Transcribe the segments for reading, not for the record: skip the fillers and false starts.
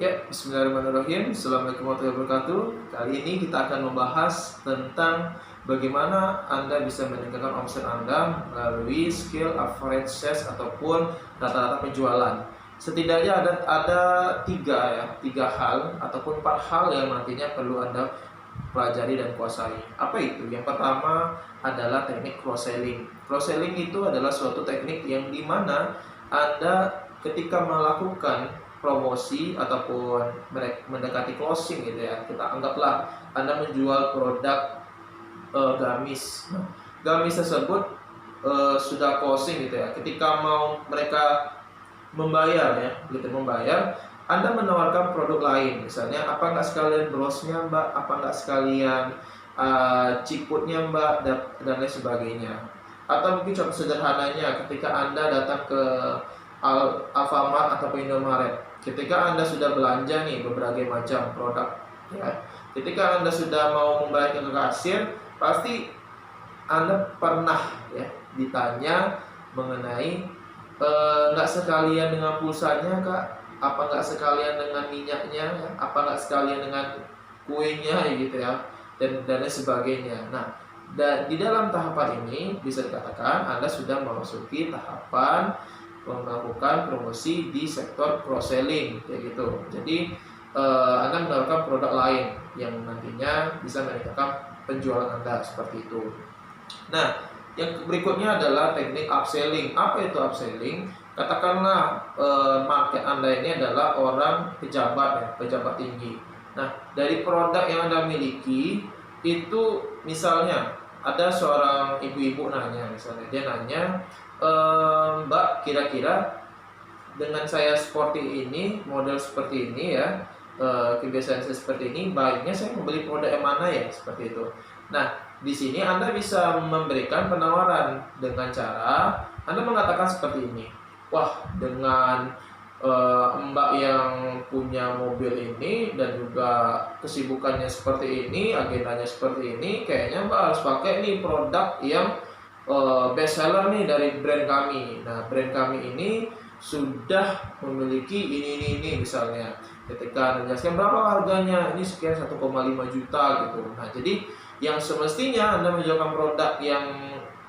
Ya, bismillahirrahmanirrahim. Assalamualaikum warahmatullahi wabarakatuh. Kali ini kita akan membahas tentang bagaimana Anda bisa meningkatkan omset Anda melalui skill average sales ataupun rata-rata penjualan. Setidaknya ada tiga hal ataupun 4 hal yang nantinya perlu Anda pelajari dan kuasai. Apa itu? Yang pertama adalah teknik cross selling. Cross selling itu adalah suatu teknik yang dimana Anda ketika melakukan promosi ataupun mendekati closing gitu ya, kita anggaplah Anda menjual produk gamis. Nah, gamis tersebut sudah closing gitu ya. Ketika mau mereka membayar ya, Anda menawarkan produk lain, misalnya apa nggak sekalian brosnya Mbak, apa nggak sekalian ciputnya Mbak, dan lain sebagainya. Atau mungkin contoh sederhananya ketika Anda datang ke Alfamart atau Indomaret, ketika Anda sudah belanja nih berbagai macam produk ya, ketika Anda sudah mau membayar ke kasir, pasti Anda pernah ya ditanya mengenai nggak sekalian dengan pulsanya Kak, apa nggak sekalian dengan minyaknya, apa nggak sekalian dengan kuenya gitu ya, dan lain sebagainya. Nah, dan di dalam tahapan ini bisa dikatakan Anda sudah memasuki tahapan melakukan promosi di sektor cross selling kayak gitu. Jadi Anda menawarkan produk lain yang nantinya bisa meningkatkan penjualan Anda seperti itu. Nah, yang berikutnya adalah teknik upselling. Apa itu upselling? Katakanlah market Anda ini adalah orang pejabat ya, pejabat tinggi. Nah, dari produk yang Anda miliki itu misalnya ada seorang ibu-ibu nanya, misalnya dia nanya, Mbak, kira-kira dengan saya seperti ini, model seperti ini ya, kebiasaan saya seperti ini, baiknya saya membeli produk yang mana ya, seperti itu. Nah, di sini Anda bisa memberikan penawaran dengan cara Anda mengatakan seperti ini. Wah, dengan Mbak yang punya mobil ini dan juga kesibukannya seperti ini, agendanya seperti ini, kayaknya Mbak harus pakai nih produk yang best seller nih dari brand kami. Nah, brand kami ini sudah memiliki ini misalnya. Ketika menjelaskan berapa harganya, ini sekian 1,5 juta gitu. Nah, jadi yang semestinya Anda menjualkan produk yang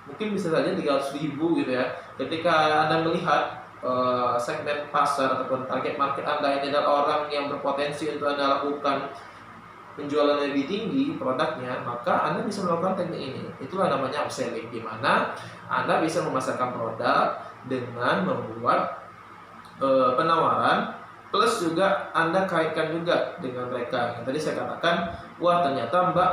mungkin bisa saja 300.000 gitu ya. Ketika Anda melihat segmen pasar ataupun target market Anda ini adalah orang yang berpotensi untuk Anda lakukan penjualan lebih tinggi produknya, maka Anda bisa melakukan teknik ini. Itulah namanya upselling, di mana Anda bisa memasarkan produk dengan membuat penawaran, plus juga Anda kaitkan juga dengan mereka. Yang tadi saya katakan, wah ternyata Mbak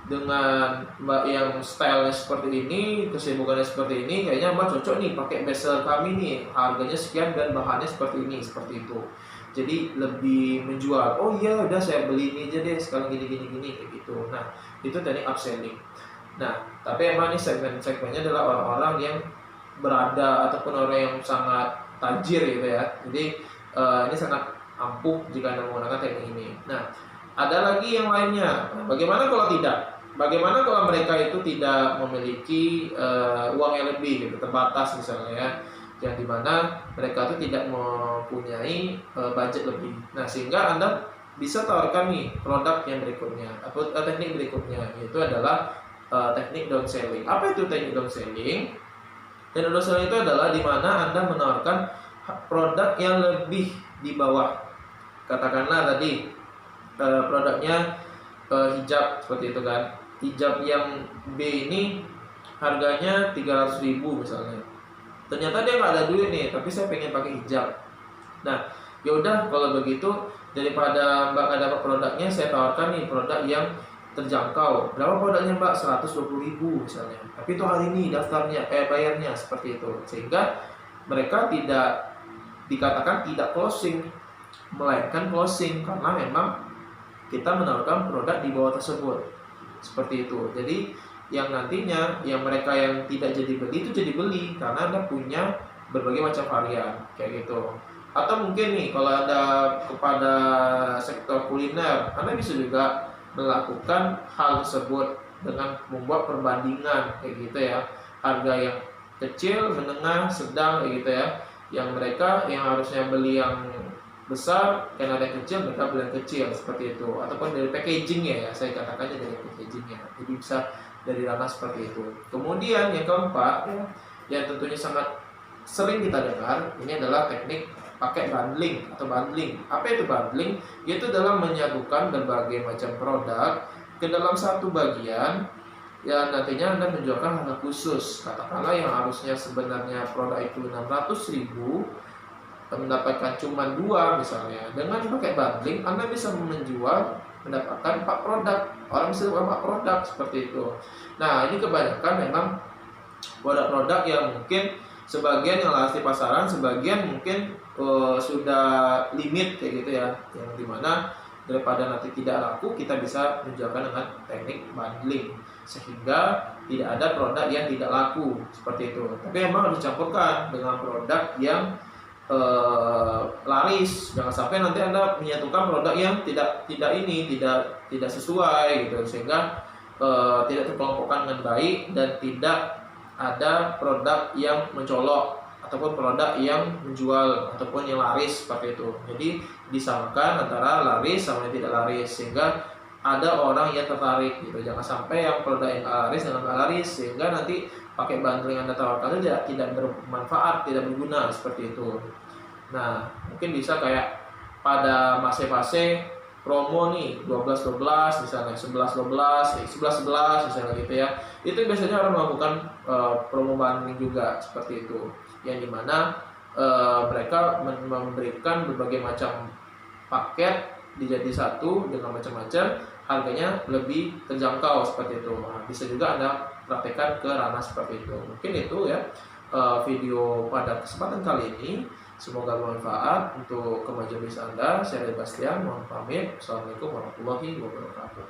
dengan Mbak yang stylenya seperti ini, kesibukannya seperti ini, kayaknya Mbak cocok nih pakai bestseller kami nih, harganya sekian dan bahannya seperti ini, seperti itu. Jadi lebih menjual. Oh iya, udah saya beli ini aja deh, sekarang gini kayak gitu. Nah, itu teknik upselling. Nah, tapi emang ini segmennya adalah orang-orang yang berada ataupun orang yang sangat tajir gitu ya. Jadi ini sangat ampuh jika Anda menggunakan teknik ini. Nah, ada lagi yang lainnya. Nah, bagaimana kalau tidak? Bagaimana kalau mereka itu tidak memiliki uang yang lebih gitu, terbatas misalnya ya, yang dimana mereka itu tidak mempunyai budget lebih. Nah, sehingga Anda bisa tawarkan nih produk yang berikutnya atau teknik berikutnya, yaitu adalah teknik downselling. Apa itu teknik downselling? Teknik downselling itu adalah dimana Anda menawarkan produk yang lebih di bawah. Katakanlah tadi produknya hijab seperti itu kan. Hijab yang B ini harganya 300.000 misalnya. Ternyata dia nggak ada duit nih, tapi saya pengen pakai hijab. Nah, ya udah kalau begitu, daripada Mbak nggak dapat produknya, saya tawarkan nih produk yang terjangkau. Berapa produknya Mbak? 120.000 misalnya. Tapi itu hari ini daftarnya, bayarnya seperti itu. Sehingga mereka tidak dikatakan tidak closing, melainkan closing karena memang kita menawarkan produk di bawah tersebut. Seperti itu. Jadi yang nantinya yang mereka yang tidak jadi beli itu jadi beli karena Anda punya berbagai macam varian kayak gitu. Atau mungkin nih kalau Anda kepada sektor kuliner, Anda bisa juga melakukan hal tersebut dengan membuat perbandingan kayak gitu ya. Harga yang kecil, menengah, sedang kayak gitu ya. Yang mereka yang harusnya beli yang besar, kan ada yang kecil, mereka beli yang kecil seperti itu. Ataupun dari packagingnya ya, saya katakannya dari packagingnya. Jadi bisa dari ranah seperti itu. Kemudian yang keempat ya, yang tentunya sangat sering kita dengar, ini adalah teknik pakai bundling atau bundling. Apa itu bundling? Yaitu dalam menyatukan berbagai macam produk ke dalam satu bagian ya, nantinya Anda menjualkan harga khusus. Katakanlah yang harusnya sebenarnya produk itu 600.000 mendapatkan cuma 2 misalnya. Dengan pakai bundling Anda bisa mendapatkan 4 produk. Orang bisa dapat 4 produk seperti itu. Nah, ini kebanyakan memang produk-produk yang mungkin sebagian yang laris di pasaran, sebagian mungkin sudah limit kayak gitu ya. Yang dimana daripada nanti tidak laku, kita bisa menjualkan dengan teknik bundling sehingga tidak ada produk yang tidak laku seperti itu. Tapi memang harus dicampurkan dengan produk yang laris. Jangan sampai nanti Anda menyatukan produk yang tidak sesuai gitu, sehingga tidak terkelompokkan dengan baik dan tidak ada produk yang mencolok ataupun produk yang menjual ataupun yang laris seperti itu. Jadi disamakan antara laris sama yang tidak laris sehingga ada orang yang tertarik gitu. Jangan sampai yang produk yang laris dengan nggak laris sehingga nanti pakai bundling yang Anda tawarkan itu tidak bermanfaat, tidak berguna seperti itu. Nah, mungkin bisa kayak pada fase-fase promo nih 12-12 misalnya, 11-12, 11-11 misalnya gitu ya. Itu biasanya orang melakukan promo bundling juga seperti itu. Yang dimana mereka memberikan berbagai macam paket dijadi satu dengan macam-macam, harganya lebih terjangkau seperti itu. Nah, bisa juga Anda praktekkan ke ranah seperti itu. Mungkin itu ya video pada kesempatan kali ini. Semoga bermanfaat untuk kemajuan bisnis Anda. Saya Bastian, mohon pamit. Assalamualaikum warahmatullahi wabarakatuh.